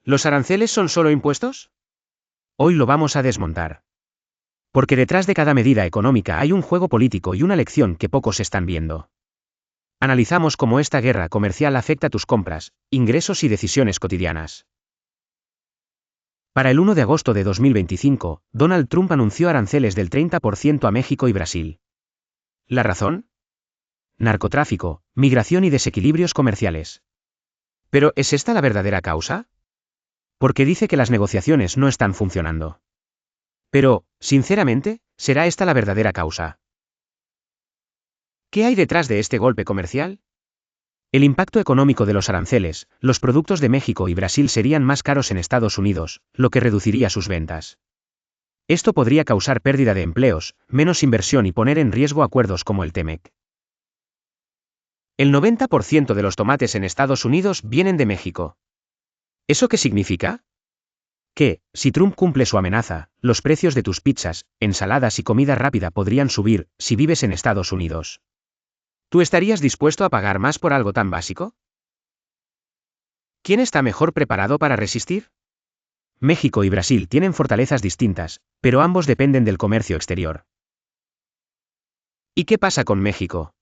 ¿Los aranceles son solo impuestos? Hoy lo vamos a desmontar. Porque detrás de cada medida económica hay un juego político y una lección que pocos están viendo. Analizamos cómo esta guerra comercial afecta tus compras, ingresos y decisiones cotidianas. Para el 1 de agosto de 2025, Donald Trump anunció aranceles del 30% a México y Brasil. ¿La razón? Narcotráfico, migración y desequilibrios comerciales. ¿Pero es esta la verdadera causa? Porque dice que las negociaciones no están funcionando. Pero, sinceramente, ¿será esta la verdadera causa? ¿Qué hay detrás de este golpe comercial? El impacto económico de los aranceles: los productos de México y Brasil serían más caros en Estados Unidos, lo que reduciría sus ventas. Esto podría causar pérdida de empleos, menos inversión y poner en riesgo acuerdos como el TEMEC. El 90% de los tomates en Estados Unidos vienen de México. ¿Eso qué significa? Que, si Trump cumple su amenaza, los precios de tus pizzas, ensaladas y comida rápida podrían subir, si vives en Estados Unidos. ¿Tú estarías dispuesto a pagar más por algo tan básico? ¿Quién está mejor preparado para resistir? México y Brasil tienen fortalezas distintas, pero ambos dependen del comercio exterior. ¿Y qué pasa con México?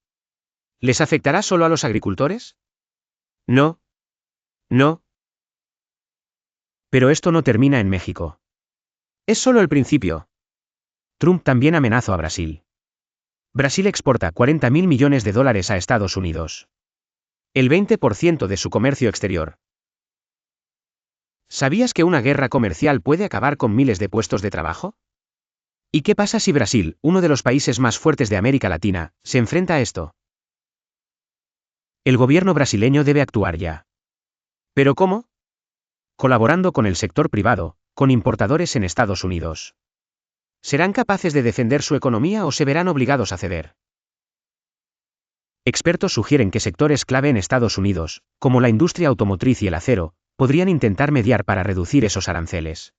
¿Les afectará solo a los agricultores? No. No. Pero esto no termina en México. Es solo el principio. Trump también amenazó a Brasil. Brasil exporta $40.000 millones a Estados Unidos. El 20% de su comercio exterior. ¿Sabías que una guerra comercial puede acabar con miles de puestos de trabajo? ¿Y qué pasa si Brasil, uno de los países más fuertes de América Latina, se enfrenta a esto? El gobierno brasileño debe actuar ya. ¿Pero cómo? Colaborando con el sector privado, con importadores en Estados Unidos. ¿Serán capaces de defender su economía o se verán obligados a ceder? Expertos sugieren que sectores clave en Estados Unidos, como la industria automotriz y el acero, podrían intentar mediar para reducir esos aranceles.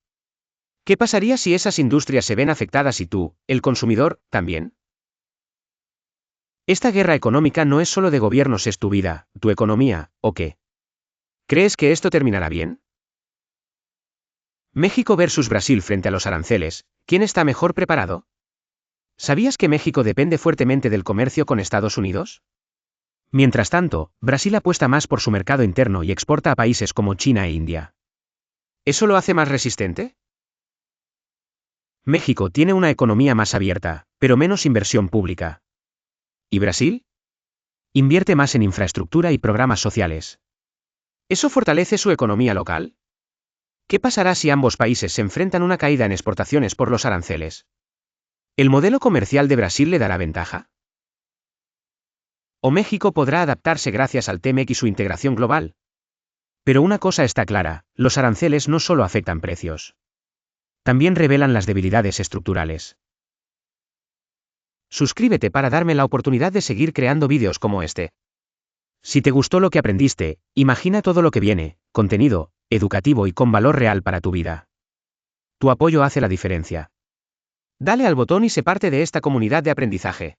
¿Qué pasaría si esas industrias se ven afectadas y tú, el consumidor, también? Esta guerra económica no es solo de gobiernos, es tu vida, tu economía, ¿o qué? ¿Crees que esto terminará bien? México versus Brasil frente a los aranceles, ¿quién está mejor preparado? ¿Sabías que México depende fuertemente del comercio con Estados Unidos? Mientras tanto, Brasil apuesta más por su mercado interno y exporta a países como China e India. ¿Eso lo hace más resistente? México tiene una economía más abierta, pero menos inversión pública. ¿Y Brasil? Invierte más en infraestructura y programas sociales. ¿Eso fortalece su economía local? ¿Qué pasará si ambos países se enfrentan a una caída en exportaciones por los aranceles? ¿El modelo comercial de Brasil le dará ventaja? ¿O México podrá adaptarse gracias al TEMEC y su integración global? Pero una cosa está clara: los aranceles no solo afectan precios. También revelan las debilidades estructurales. Suscríbete para darme la oportunidad de seguir creando vídeos como este. Si te gustó lo que aprendiste, imagina todo lo que viene: contenido educativo y con valor real para tu vida. Tu apoyo hace la diferencia. Dale al botón y sé parte de esta comunidad de aprendizaje.